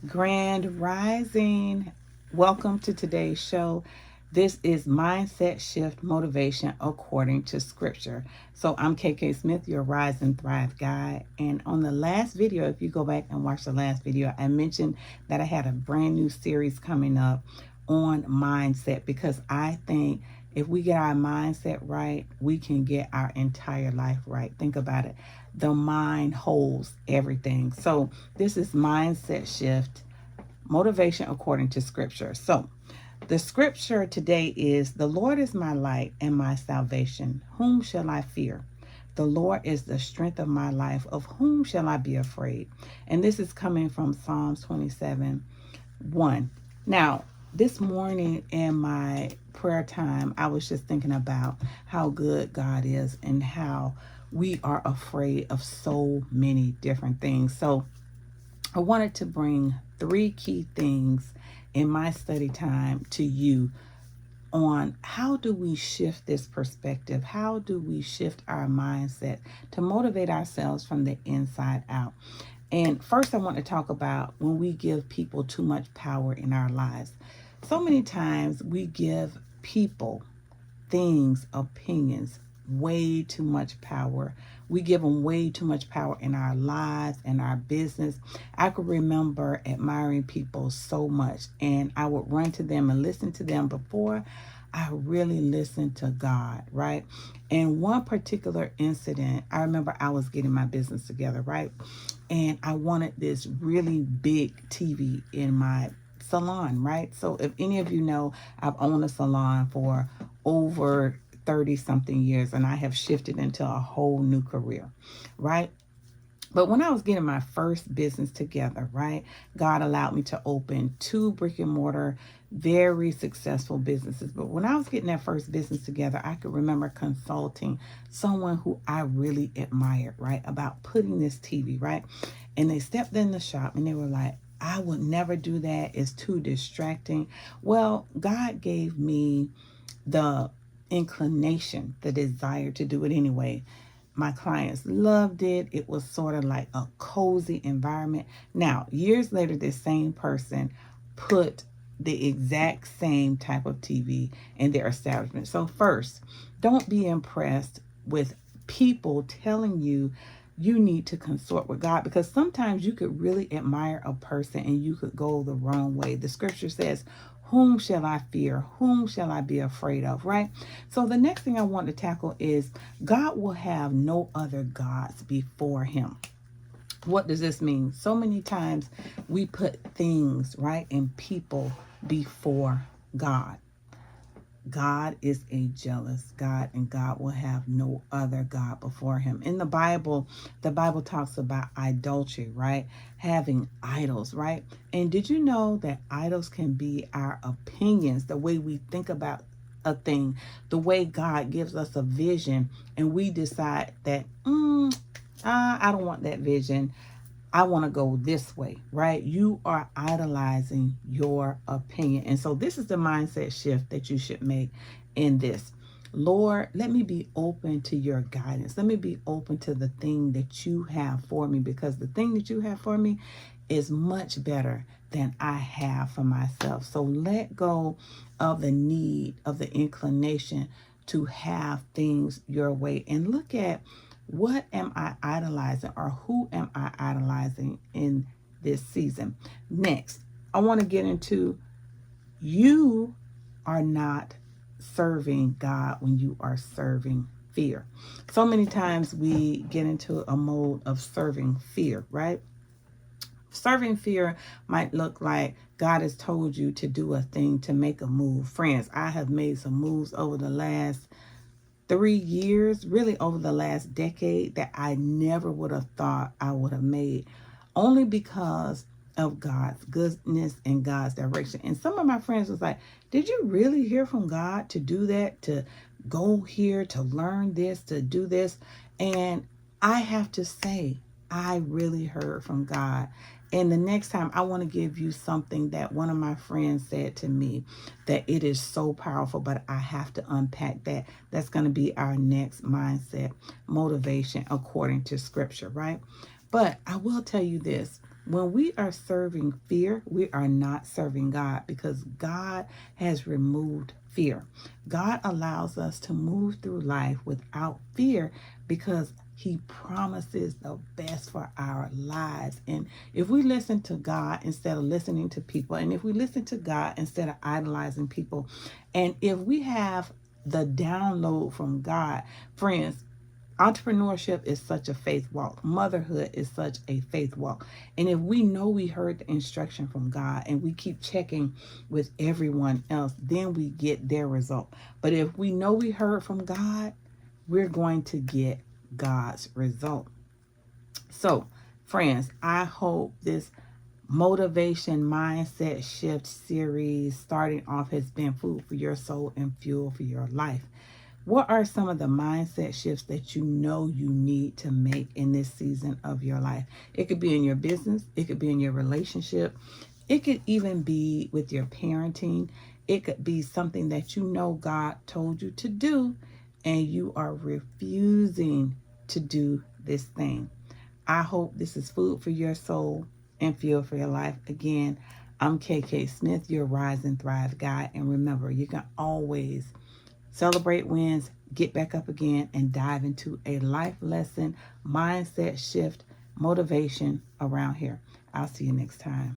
Grand Rising. Welcome to today's show. This is Mindset Shift Motivation according to Scripture. So I'm KK Smith, your Rise and Thrive guide. And on the last video, if you go back and watch the last video, I mentioned that I had a brand new series coming up on mindset because I think if we get our mindset right, we can get our entire life right. Think about it. The mind holds everything. So this is Mindset Shift Motivation according to Scripture. So the scripture today is, the Lord is my light and my salvation. Whom shall I fear? The Lord is the strength of my life. Of whom shall I be afraid? And this is coming from Psalms 27:1. Now, this morning in my prayer time, I was just thinking about how good God is and how we are afraid of so many different things. So I wanted to bring three key things in my study time to you on how do we shift this perspective? How do we shift our mindset to motivate ourselves from the inside out? And first, I want to talk about when we give people too much power in our lives. So many times we give people, things, opinions, way too much power. We give them way too much power in our lives and our business. I could remember admiring people so much, and I would run to them and listen to them before I really listened to God, right? And one particular incident, I remember I was getting my business together, right? And I wanted this really big TV in my salon, right? So if any of you know, I've owned a salon for over 30 something years, and I have shifted into a whole new career, right? But when I was getting my first business together, right, God allowed me to open two brick and mortar, very successful businesses. But when I was getting that first business together, I could remember consulting someone who I really admired, right, about putting this TV, right? And they stepped in the shop and they were like, I would never do that. It's too distracting. Well, God gave me the inclination, the desire to do it anyway. My clients loved it. It was sort of like a cozy environment. Now, years later, this same person put the exact same type of TV in their establishment. So first, don't be impressed with people telling you you need to consort with God, because sometimes you could really admire a person and you could go the wrong way. The scripture says, whom shall I fear? Whom shall I be afraid of? Right? So the next thing I want to tackle is God will have no other gods before him. What does this mean? So many times we put things, right, and people before God. God is a jealous God, and God will have no other God before him. In the Bible talks about idolatry, right? Having idols, right? And did you know that idols can be our opinions, the way we think about a thing, the way God gives us a vision, and we decide that, I don't want that vision. I want to go this way, right? You are idolizing your opinion. And so this is the mindset shift that you should make in this. Lord, let me be open to your guidance. Let me be open to the thing that you have for me, because the thing that you have for me is much better than I have for myself. So let go of the need, of the inclination to have things your way, and look at, what am I idolizing, or who am I idolizing in this season? Next, I want to get into, you are not serving God when you are serving fear. So many times we get into a mode of serving fear, right? Serving fear might look like God has told you to do a thing, to make a move. Friends, I have made some moves over the last 3 years, really over the last decade, that I never would have thought I would have made, only because of God's goodness and God's direction. And some of my friends was like, did you really hear from God to do that, to go here, to learn this, to do this? And I have to say, I really heard from God. And the next time, I want to give you something that one of my friends said to me, that it is so powerful, but I have to unpack that. That's going to be our next mindset motivation according to scripture, right? But I will tell you this. When we are serving fear, we are not serving God, because God has removed fear. God allows us to move through life without fear because He promises the best for our lives. And if we listen to God instead of listening to people, and if we listen to God instead of idolizing people, and if we have the download from God, friends, entrepreneurship is such a faith walk. Motherhood is such a faith walk. And if we know we heard the instruction from God and we keep checking with everyone else, then we get their result. But if we know we heard from God, we're going to get God's result. So, friends, I hope this motivation mindset shift series starting off has been food for your soul and fuel for your life. What are some of the mindset shifts that you know you need to make in this season of your life? It could be in your business, it could be in your relationship, it could even be with your parenting. It could be something that you know God told you to do and you are refusing to do this thing. I hope this is food for your soul and fuel for your life. Again, I'm KK Smith, your Rise and Thrive guide. And remember, you can always celebrate wins, get back up again, and dive into a life lesson, mindset shift, motivation around here. I'll see you next time.